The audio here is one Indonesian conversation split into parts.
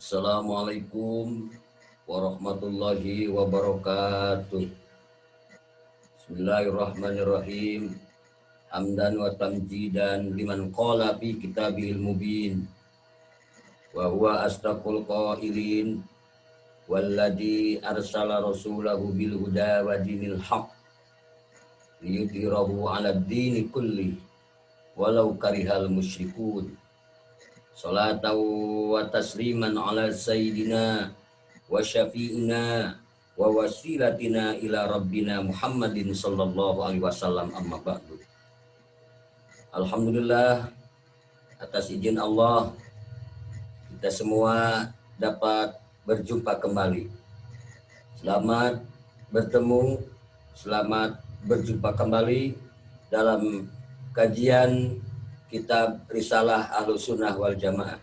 Assalamualaikum warahmatullahi wabarakatuh. Bismillahirrahmanirrahim. Hamdan wa tamjidan liman qala fi kitabil mubin. Wa huwa astaqul qailin walladzi arsala rasulahu bil huda wa dinil haq liyudhhirahu 'alad dini kulli walau karihal musyrikun. Salatan wa tasliman ala sayyidina wa syafi'ina wa wasilatina ila rabbina Muhammadin sallallahu alaihi wasallam, amma ba'du. Alhamdulillah, atas izin Allah kita semua dapat berjumpa kembali. Selamat bertemu, selamat berjumpa kembali dalam kajian Kitab Risalah Ahlus Sunnah wal Jamaah.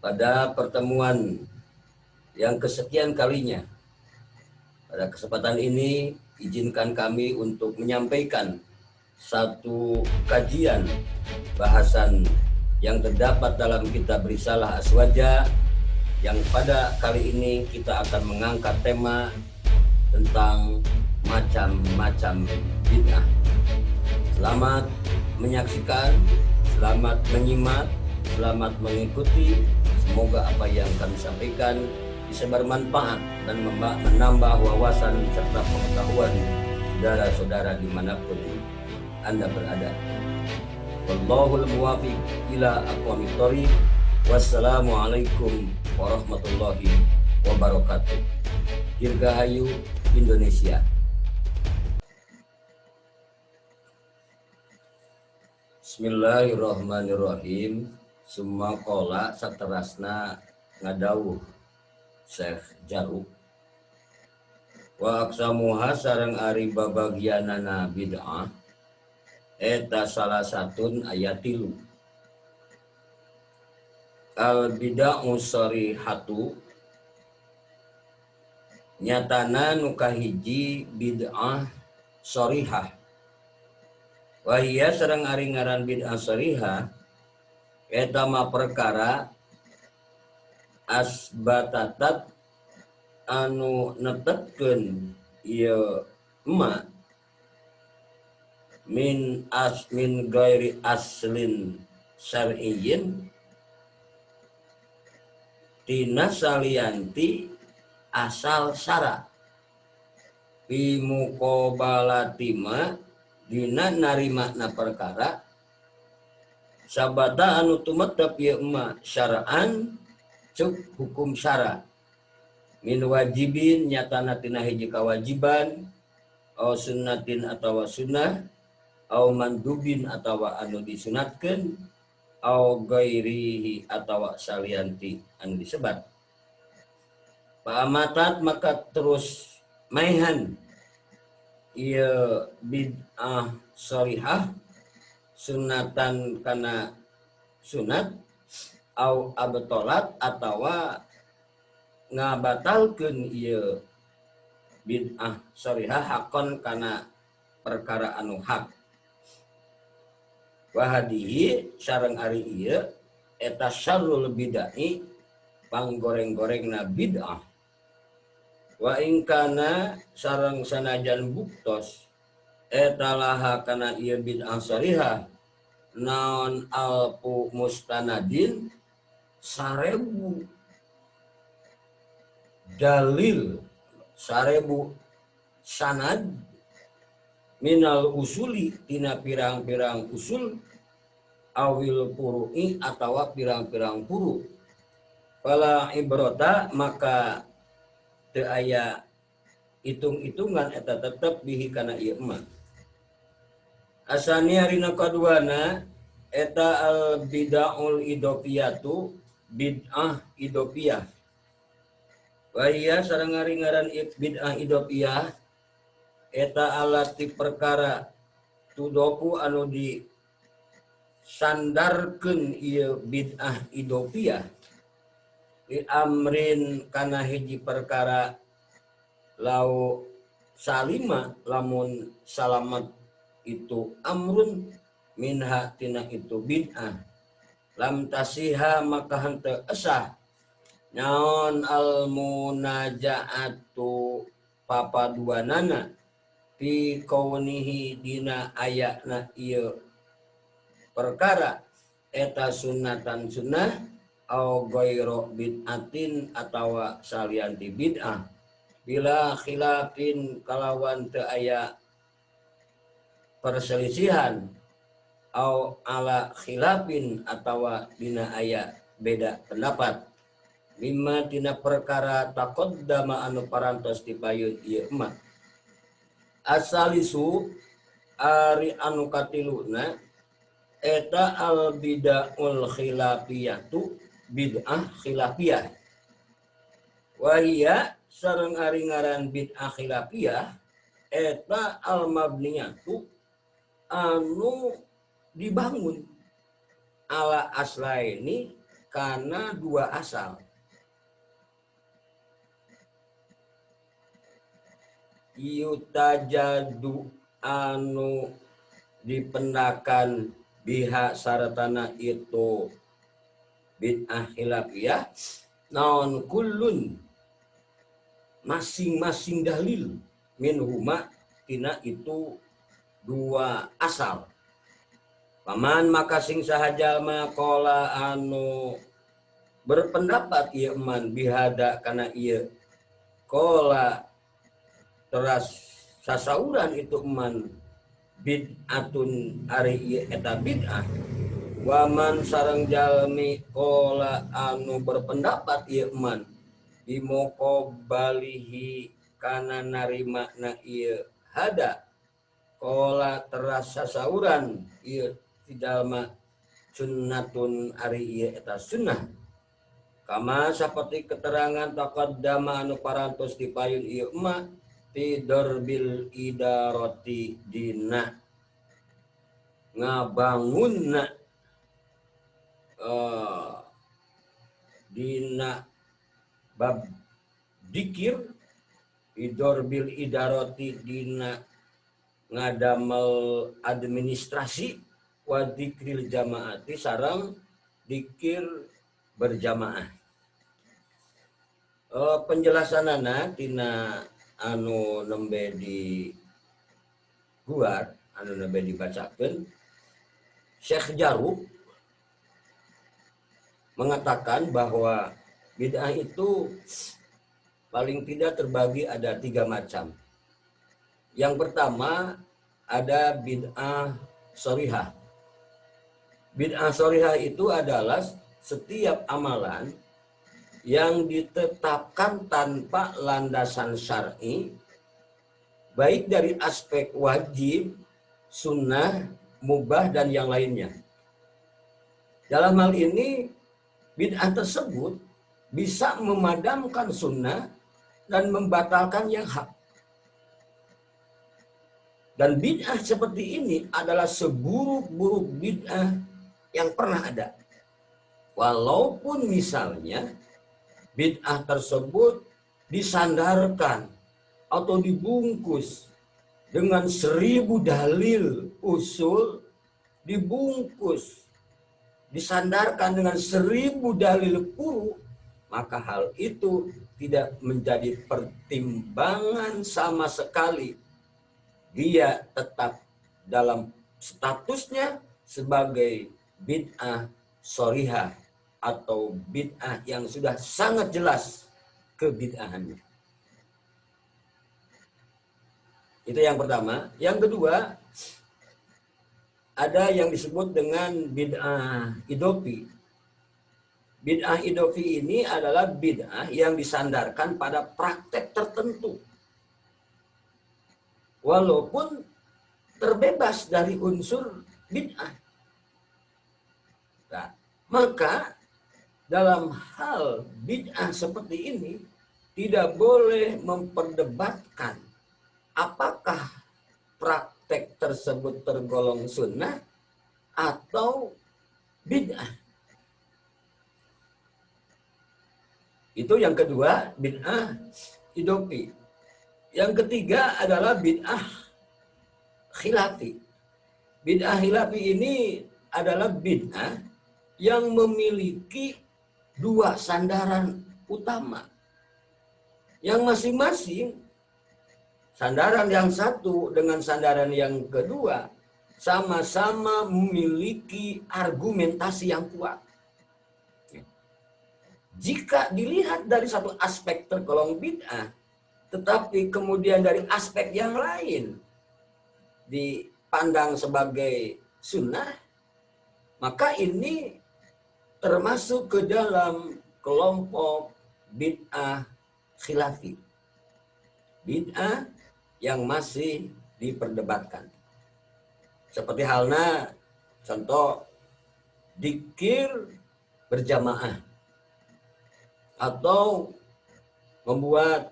Pada pertemuan yang kesekian kalinya, pada kesempatan ini izinkan kami untuk menyampaikan satu kajian bahasan yang terdapat dalam Kitab Risalah Aswaja, yang pada kali ini kita akan mengangkat tema tentang macam-macam bid'ah. Selamat menyaksikan, selamat menyimak, selamat mengikuti. Semoga apa yang kami sampaikan bisa bermanfaat dan menambah wawasan serta pengetahuan saudara-saudara dimanapun Anda berada. Wallahul muwafiq ila aqwamit thoriq. Wassalamualaikum warahmatullahi wabarakatuh. Dirgahayu Indonesia. Bismillahirrahmanirrahim. Summa qala saterasna ngadawuh Syekh Jaruk. Wa aqsamuha sareng ari babagianana bid'ah eta salah satun ayatilu. Al bid'ah sarihatu nyatana nu kahiji bid'ah sarihah. Wahia sareng ari ngaran bid'ah sarihah eta mah perkara asbatatat anu netepkeun ieu emak min gairi aslin syar'iyyin tina salianti asal syara fi muqabalatima dina narimakna perkara sabata anu tumetep ieu emak syara'an cuk hukum syara min wajibin nyatana tina hiji kawajiban au sunnatin atawa sunnah au mandubin atawa anu disunatkeun au gairihi atawa salianti anu disebat. Pamatat maka terus maihan ieu bid'ah sharihah sunatan kana sunat au abtolat atawa ngabatalkeun ieu bid'ah sharihah hakon kana perkara anu hak. Wa hadihi sareng ari ieu eta syarrul bid'ah panggoreng-gorengna bid'ah. Wa ingkana sareng sanajan buktos eta laha kana ieu bid'ah sharihah naon alfu mustanadin 1000 dalil 1000 sanad minal usuli tina pirang-pirang usul awil furu'i atawa pirang-pirang furu. Fala ibrota maka teu aya hitung-hitungan eta tetep bihi kana ieu mah. Asani harina kaduana eta al bid'aul idofiyatu bid'ah idofiyah. Wa iya sareng ari ngaran bid'ah idofiyah eta alati perkara tudoku anu di sandarkeun ieu bid'ah idofiyah di amrin kana hiji perkara lau salima lamun salamat itu amrun minha tina itu bid'ah lam tasiha maka henteu esah naon al munajaatu papaduanana fi kaunihi dina ayatna ieu perkara eta sunnatan sunnah au ghairu bid'atin atawa salianti bid'ah bila khilafin kalawan teu aya perselisihan au ala khilafin atawa dina aya beda pendapat mimma tina perkara taqaddama anu parantos dipayun ieu emak asalisu ari anu katiluna eta al bid'aul khilafiyatu bid'ah khilafiyah wahia sareng ari ngaran bid'ah khilafiyah eta al mabniyatu anu dibangun ala aslaini karena dua asal yutajadu anu dipendakan biha saratana itu bid'ah khilafiyah naon kullun masing-masing dalil minhuma tina itu dua asal paman maka sing sahaja makola anu berpendapat ieu man bihada kana ieu kola teras sasauran itu man bid'atun ari ieu eta bid'ah waman sareng jalmi kola anu berpendapat ieu man bimokobalihi kana narimana ieu hada kola teras sasauran ieu jalma sunnatun ari ieu eta sunnah kama saperti keterangan taqaddama anu parantos dipayun ieu emak tidor bil idarati dina ngabangunna dina bab dikir idor bil idarati dina ngadamel administrasi wa dikril jamaati sareng dikir berjamaah penjelasanana tina anu nembe di guar anu nembe dibacakeun Syekh Jarub mengatakan bahwa bid'ah itu paling tidak terbagi ada 3 macam. Yang pertama ada bid'ah sharihah. Bid'ah sharihah itu adalah setiap amalan yang ditetapkan tanpa landasan syar'i, baik dari aspek wajib, sunnah, mubah, dan yang lainnya. Dalam hal ini, bid'ah tersebut bisa memadamkan sunnah dan membatalkan yang hak. Dan bid'ah seperti ini adalah seburuk-buruk bid'ah yang pernah ada. Walaupun misalnya bid'ah tersebut disandarkan atau dibungkus dengan 1000 dalil usul, dibungkus, disandarkan dengan 1000 dalil furu, maka hal itu tidak menjadi pertimbangan sama sekali. Dia tetap dalam statusnya sebagai bid'ah sharihah atau bid'ah yang sudah sangat jelas kebid'ahannya. Itu yang pertama. Yang kedua, ada yang disebut dengan bid'ah idofi. Bid'ah idofi ini adalah bid'ah yang disandarkan pada praktek tertentu. Walaupun terbebas dari unsur bid'ah. Nah, maka dalam hal bid'ah seperti ini tidak boleh memperdebatkan apakah praktek tersebut tergolong sunnah atau bid'ah. Itu yang kedua, bid'ah idofi. Yang ketiga adalah bid'ah khilafi. Bid'ah khilafi ini adalah bid'ah yang memiliki 2 sandaran utama yang masing-masing sandaran yang satu dengan sandaran yang kedua sama-sama memiliki argumentasi yang kuat. Jika dilihat dari satu aspek tergolong bid'ah, tetapi kemudian dari aspek yang lain dipandang sebagai sunnah, maka ini termasuk ke dalam kelompok bid'ah khilafi. Bid'ah yang masih diperdebatkan. Seperti halnya contoh dzikir berjamaah atau membuat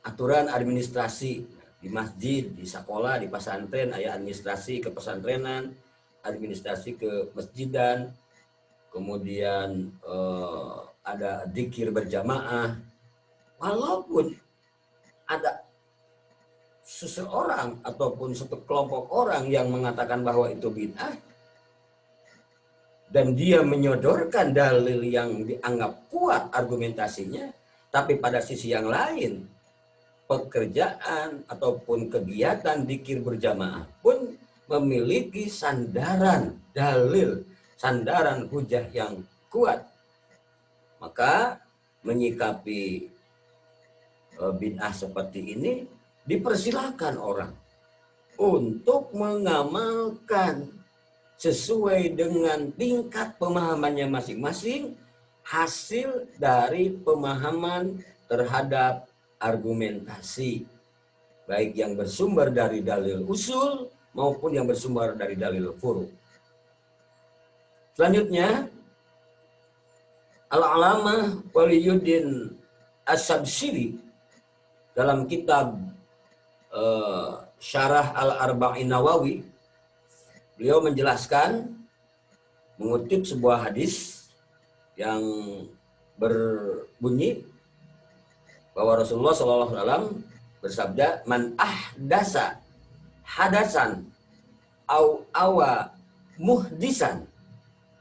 aturan administrasi di masjid, di sekolah, di pesantren, ada administrasi ke pesantrenan, administrasi ke masjidan, kemudian ada dzikir berjamaah. Walaupun ada seseorang ataupun satu kelompok orang yang mengatakan bahwa itu bid'ah dan dia menyodorkan dalil yang dianggap kuat argumentasinya, tapi pada sisi yang lain pekerjaan ataupun kegiatan dzikir berjamaah pun memiliki sandaran dalil, sandaran hujah yang kuat, maka menyikapi bid'ah seperti ini dipersilakan orang untuk mengamalkan sesuai dengan tingkat pemahamannya masing-masing, hasil dari pemahaman terhadap argumentasi, baik yang bersumber dari dalil usul maupun yang bersumber dari dalil furu'. Selanjutnya, Al-Alamah Waliyuddin As-Sabsiri dalam kitab Syarah Al-Arba'in Nawawi, beliau menjelaskan, mengutip sebuah hadis yang berbunyi bahwa Rasulullah SAW bersabda, "Man ahdasa hadasan au awa muhdisan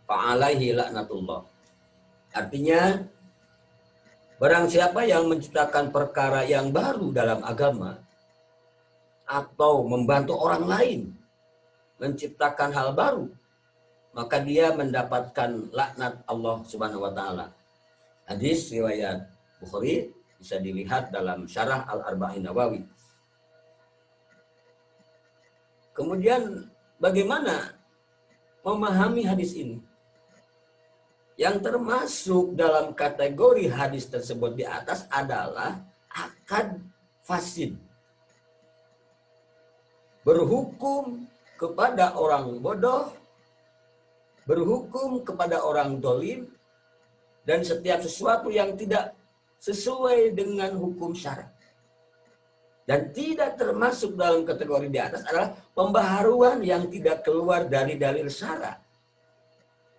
fa'alaihi laknatullah." Artinya, barang siapa yang menciptakan perkara yang baru dalam agama atau membantu orang lain menciptakan hal baru, maka dia mendapatkan laknat Allah Subhanahu wa taala. Hadis riwayat Bukhari, bisa dilihat dalam Syarah Al-Arba'in Nawawi. Kemudian bagaimana memahami hadis ini? Yang termasuk dalam kategori hadis tersebut di atas adalah akad fasid. Berhukum kepada orang bodoh, berhukum kepada orang dolim, dan setiap sesuatu yang tidak sesuai dengan hukum syara. Dan tidak termasuk dalam kategori di atas adalah pembaharuan yang tidak keluar dari dalil syara.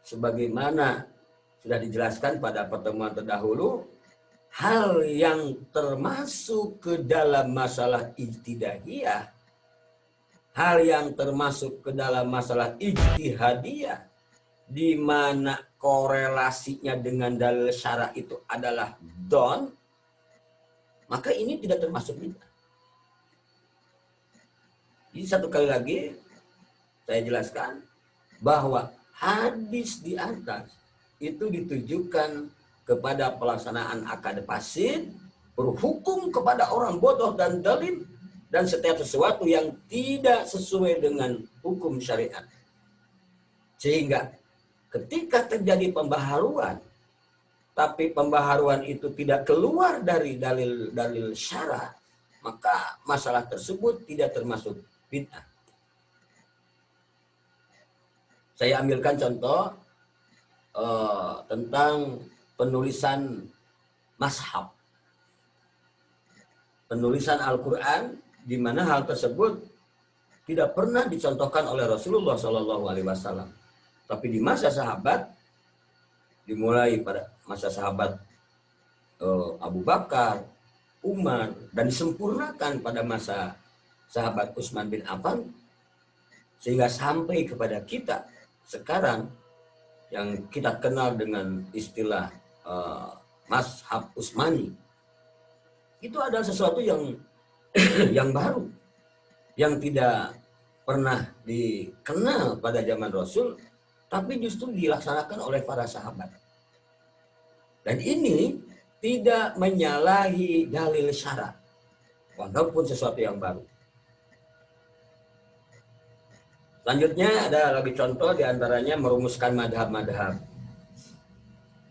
Sebagaimana sudah dijelaskan pada pertemuan terdahulu, hal yang termasuk ke dalam masalah ijtihadiyah, hal yang termasuk ke dalam masalah ijtihadiyah, di mana korelasinya dengan dalil syara itu adalah don, maka ini tidak termasuk bid'ah. Jadi satu kali lagi saya jelaskan bahwa hadis di atas itu ditujukan kepada pelaksanaan akad fasid, berhukum kepada orang bodoh dan zalim, dan setiap sesuatu yang tidak sesuai dengan hukum syariat. Sehingga ketika terjadi pembaharuan, tapi pembaharuan itu tidak keluar dari dalil syara, maka masalah tersebut tidak termasuk bid'ah. Saya ambilkan contoh tentang penulisan mashaf, penulisan Al-Quran, di mana hal tersebut tidak pernah dicontohkan oleh Rasulullah SAW. Tapi di masa sahabat, dimulai pada masa sahabat Abu Bakar, Umar, dan disempurnakan pada masa sahabat Utsman bin Affan, sehingga sampai kepada kita sekarang yang kita kenal dengan istilah mazhab Utsmani. Itu adalah sesuatu yang yang baru, yang tidak pernah dikenal pada zaman Rasul, tapi justru dilaksanakan oleh para sahabat. Dan ini tidak menyalahi dalil syara, walaupun sesuatu yang baru. Selanjutnya ada lagi contoh diantaranya merumuskan madhab-madhab.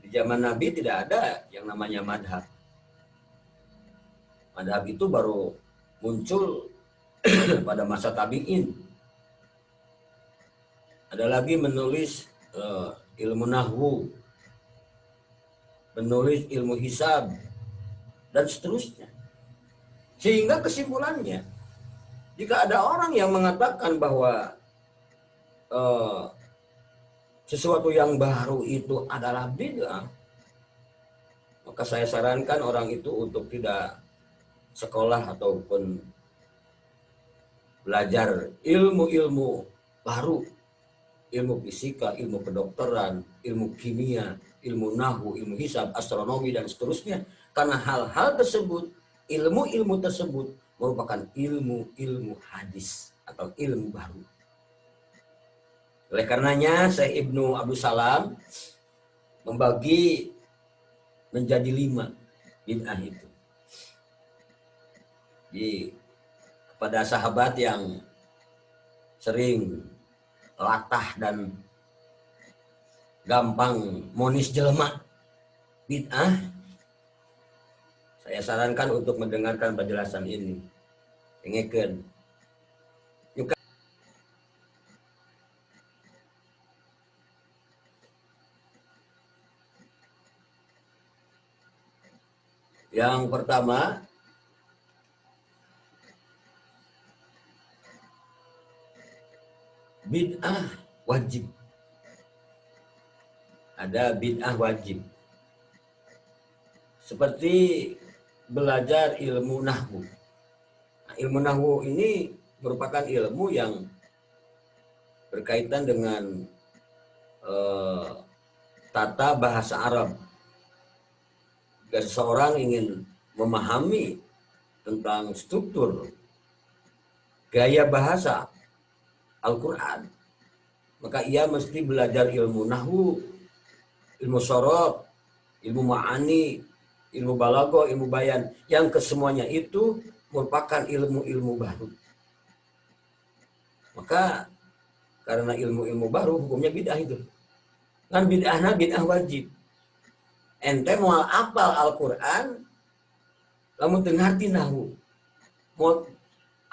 Di zaman Nabi tidak ada yang namanya madhab. Madhab itu baru muncul pada masa tabi'in. Ada lagi menulis ilmu nahwu, menulis ilmu hisab, dan seterusnya. Sehingga kesimpulannya, jika ada orang yang mengatakan bahwa sesuatu yang baru itu adalah bid'ah, maka saya sarankan orang itu untuk tidak sekolah ataupun belajar ilmu-ilmu baru, ilmu fisika, ilmu kedokteran, ilmu kimia, ilmu nahwu, ilmu hisab, astronomi, dan seterusnya. Karena hal-hal tersebut, ilmu-ilmu tersebut merupakan ilmu-ilmu hadis atau ilmu baru. Oleh karenanya, Syekh Ibnu Abdul Salam membagi menjadi 5 bid'ah itu. Kepada sahabat yang sering latah dan gampang monis jelema bid'ah, saya sarankan untuk mendengarkan penjelasan ini. Dengarkan. Yang pertama, bid'ah wajib. Ada bid'ah wajib. Seperti belajar ilmu nahwu. Nah, ilmu nahwu ini merupakan ilmu yang berkaitan dengan tata bahasa Arab. Jika seseorang ingin memahami tentang struktur gaya bahasa Al-Quran, maka ia mesti belajar ilmu nahwu, ilmu sorof, ilmu ma'ani, ilmu balaghah, ilmu bayan, yang kesemuanya itu merupakan ilmu-ilmu baru. Maka karena ilmu-ilmu baru hukumnya bid'ah itu. Kan bid'ahnya bid'ah wajib. Ente mau apal Al-Quran, lamun teu ngarti nahwu. Mau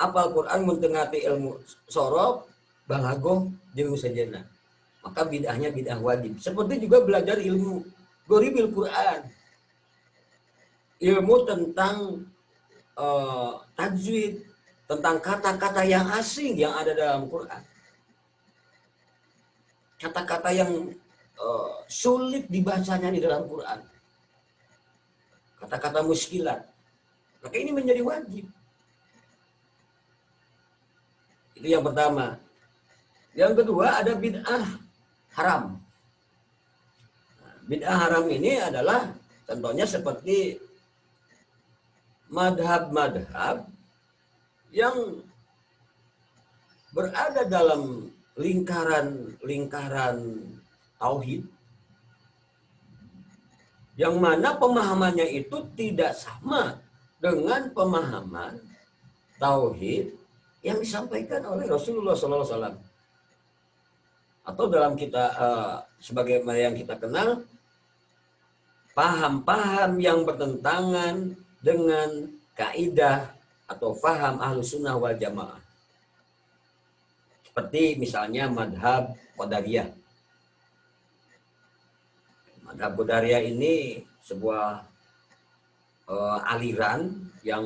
apal Quran mun teu ngarti ilmu sorof, balaghah, jeung sejeuna. Maka bid'ahnya bid'ah wajib. Seperti juga belajar ilmu ghoribil Quran. Ilmu tentang tajwid, tentang kata-kata yang asing yang ada dalam Quran. Kata-kata yang sulit dibacanya di dalam Quran. Kata-kata muskilat. Maka ini menjadi wajib. Itu yang pertama. Yang kedua ada bid'ah haram. Bid'ah haram ini adalah contohnya seperti madhab-madhab yang berada dalam lingkaran tauhid, yang mana pemahamannya itu tidak sama dengan pemahaman tauhid yang disampaikan oleh Rasulullah SAW. Atau dalam kita sebagaimana yang kita kenal, paham-paham yang bertentangan dengan kaidah atau faham Ahlus Sunnah wal Jamaah. Seperti misalnya madhab Qadariyah. Madhab Qadariyah ini sebuah aliran yang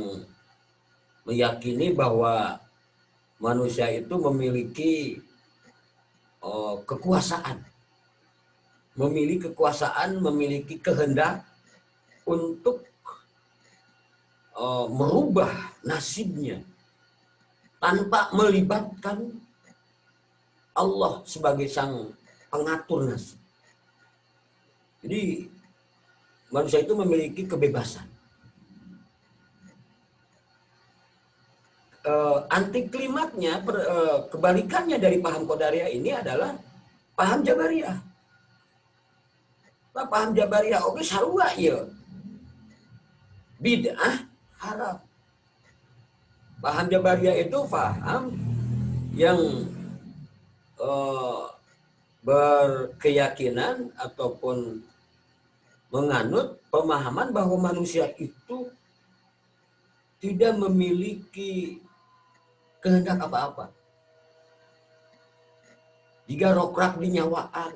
meyakini bahwa manusia itu memiliki kekuasaan. Memiliki kehendak untuk merubah nasibnya tanpa melibatkan Allah sebagai sang pengatur nasib. Jadi manusia itu memiliki kebebasan. Anti klimaknya, kebalikannya dari paham Qadariyah ini adalah paham Jabariyah. Nah, paham Jabariyah oke sarua ya. Bid'ah haram. Paham Jabariyah itu paham yang berkeyakinan ataupun menganut pemahaman bahwa manusia itu tidak memiliki kehendak apa-apa. Jika rokrak dinyawaan.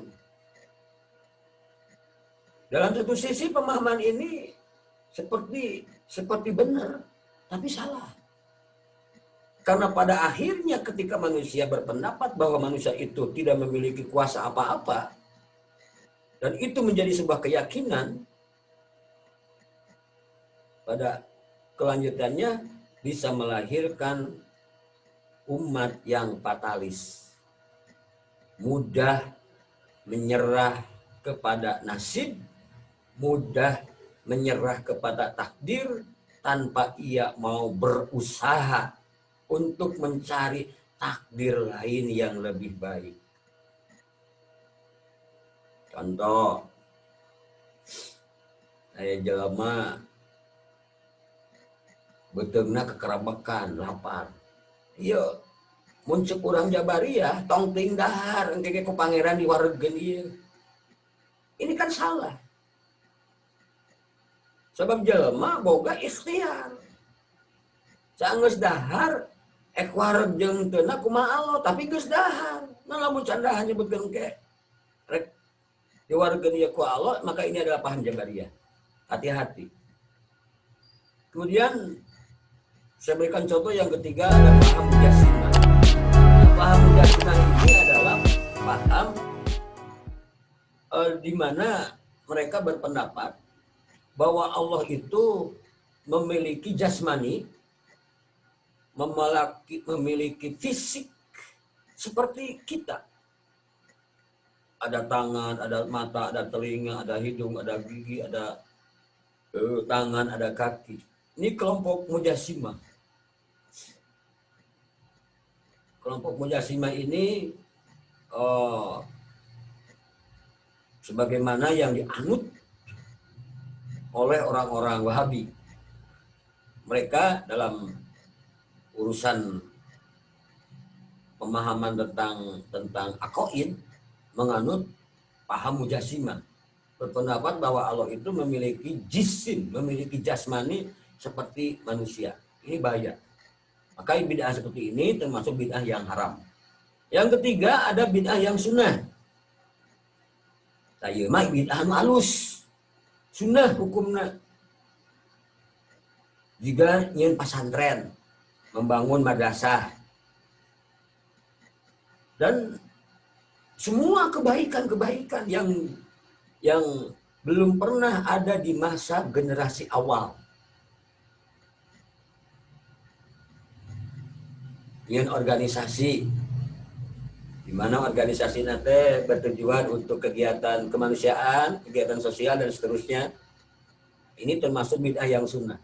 Dalam satu sisi pemahaman ini seperti benar, tapi salah. Karena pada akhirnya ketika manusia berpendapat bahwa manusia itu tidak memiliki kuasa apa-apa, dan itu menjadi sebuah keyakinan, pada kelanjutannya bisa melahirkan umat yang fatalis, mudah menyerah kepada nasib, mudah menyerah kepada takdir tanpa ia mau berusaha untuk mencari takdir lain yang lebih baik. Contoh, saya jelema beteungna kekerabekan, lapar. Iya, muncul urang Jabariyah, tong ting dahar, engke ku pangeran diwareugeun ieu. Ini kan salah. Sebab jelema boga ikhtiar. Saenggeus dahar ek wareg jeung teuna kumaha Allah, tapi geus dahar. Nah lamun can dahar nyebutkeun ke rek diwareugeun ieu ku Allah, maka ini adalah paham Jabariyah. Hati-hati. Kemudian saya berikan contoh yang ketiga, ada paham Mujassimah. Paham Mujassimah ini adalah paham di mana mereka berpendapat bahwa Allah itu memiliki jasmani, memiliki fisik seperti kita. Ada tangan, ada mata, ada telinga, ada hidung, ada gigi, ada tangan, ada kaki. Ini kelompok Mujassimah. Kelompok Mujassimah ini sebagaimana yang dianut oleh orang-orang Wahabi. Mereka dalam urusan pemahaman tentang aqaid menganut paham Mujassimah. Berpendapat bahwa Allah itu memiliki jisim, memiliki jasmani seperti manusia. Ini bahaya. Maka bid'ah seperti ini termasuk bid'ah yang haram. Yang ketiga ada bid'ah yang sunnah. Saya mah bid'ah halus. Sunnah hukumna. Jika nyen pesantren, membangun madrasah. Dan semua kebaikan-kebaikan yang belum pernah ada di masa generasi awal. Dengan organisasi, di mana organisasi nanti bertujuan untuk kegiatan kemanusiaan, kegiatan sosial dan seterusnya. Ini termasuk bid'ah yang sunnah.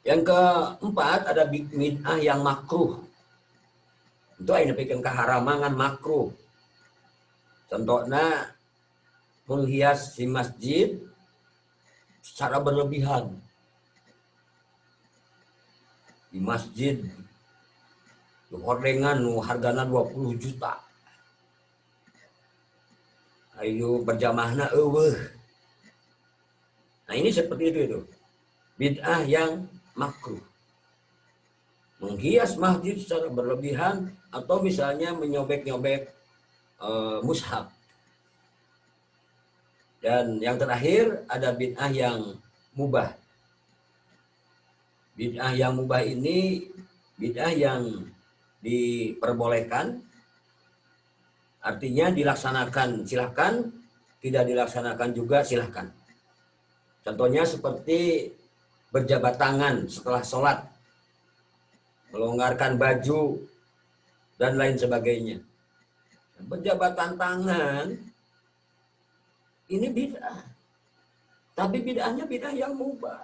Yang keempat ada bid'ah yang makruh. Itu ayeuna pikeun kaharamangan makruh. Contohnya menghias si masjid secara berlebihan. Di masjid hordengan hargana 20 juta. Ayo berjamaahna eueuh. Nah, ini seperti itu. Bid'ah yang makruh. Menghias masjid secara berlebihan atau misalnya menyobek-nyobek mushaf. Dan yang terakhir ada bid'ah yang mubah. Bid'ah yang mubah ini bid'ah yang diperbolehkan, artinya dilaksanakan silahkan, tidak dilaksanakan juga silahkan. Contohnya seperti berjabat tangan setelah sholat, melonggarkan baju, dan lain sebagainya. Berjabatan tangan ini bid'ah. Tapi bid'ahnya bid'ah yang mubah.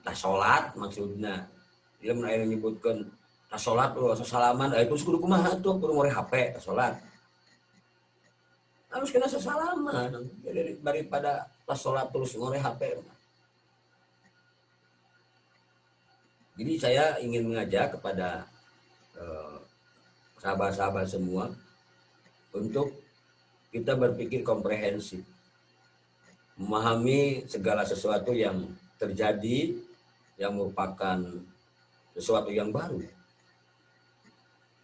Tas sholat maksudnya. Dia mulai menyebutkan tas sholat tuh, salaman, itu kudu kumaha tuh, kudu ngorek HP tas sholat. Harus kena sesalaman daripada tas sholat terus ngorek HP. Jadi saya ingin mengajak kepada sahabat-sahabat semua untuk kita berpikir komprehensif, memahami segala sesuatu yang terjadi yang merupakan sesuatu yang baru.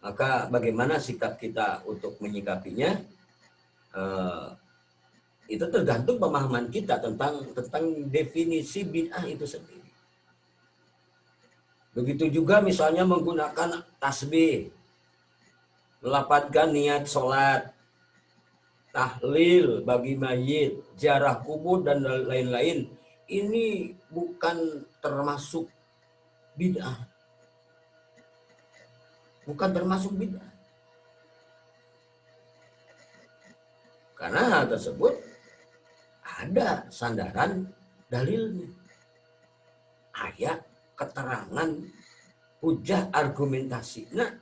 Maka bagaimana sikap kita untuk menyikapinya, itu tergantung pemahaman kita tentang definisi bid'ah itu sendiri. Begitu juga misalnya menggunakan tasbih, melapatkan niat sholat, tahlil bagi mayit, ziarah kubur dan lain-lain. Ini bukan termasuk bid'ah. Bukan termasuk bid'ah. Karena hal tersebut ada sandaran dalilnya. Ayat, keterangan, hujah, argumentasi. Nah,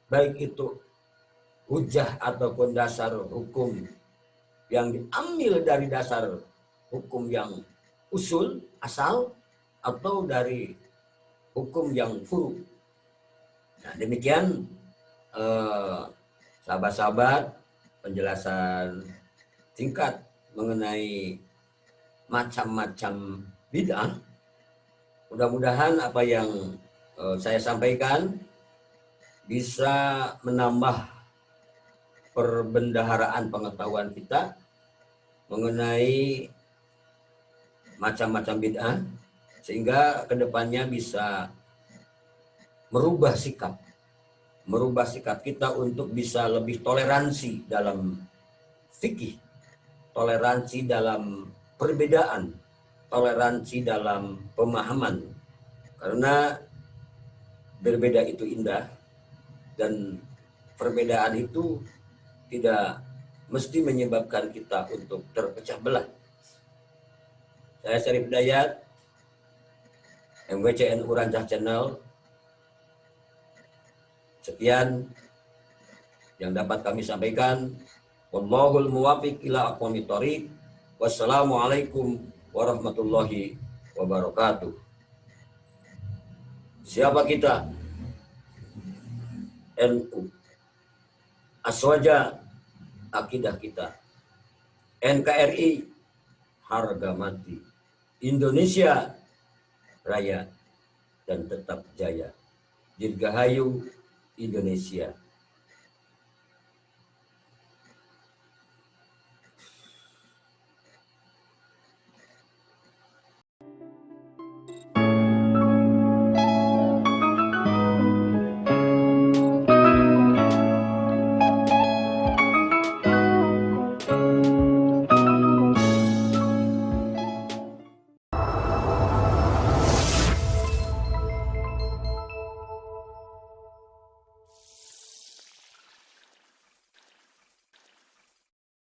baik itu hujah ataupun dasar hukum yang diambil dari dasar hukum yang usul, asal, atau dari hukum yang furu. Nah, demikian sahabat-sahabat penjelasan singkat mengenai macam-macam bid'ah. Mudah-mudahan apa yang saya sampaikan bisa menambah perbendaharaan pengetahuan kita mengenai macam-macam bid'ah, sehingga kedepannya bisa merubah sikap kita untuk bisa lebih toleransi dalam fikih, toleransi dalam perbedaan, toleransi dalam pemahaman. Karena berbeda itu indah dan perbedaan itu tidak mesti menyebabkan kita untuk terpecah belah. Saya Syarif Dayat, MWCNU Rancah Channel. Sekian yang dapat kami sampaikan. Wallahul muwafiq ila aqwamit thoriq. Wassalamualaikum warahmatullahi wabarakatuh. Siapa kita? NU. Aswaja akidah kita. NKRI harga mati. Indonesia raya dan tetap jaya. Dirgahayu Indonesia.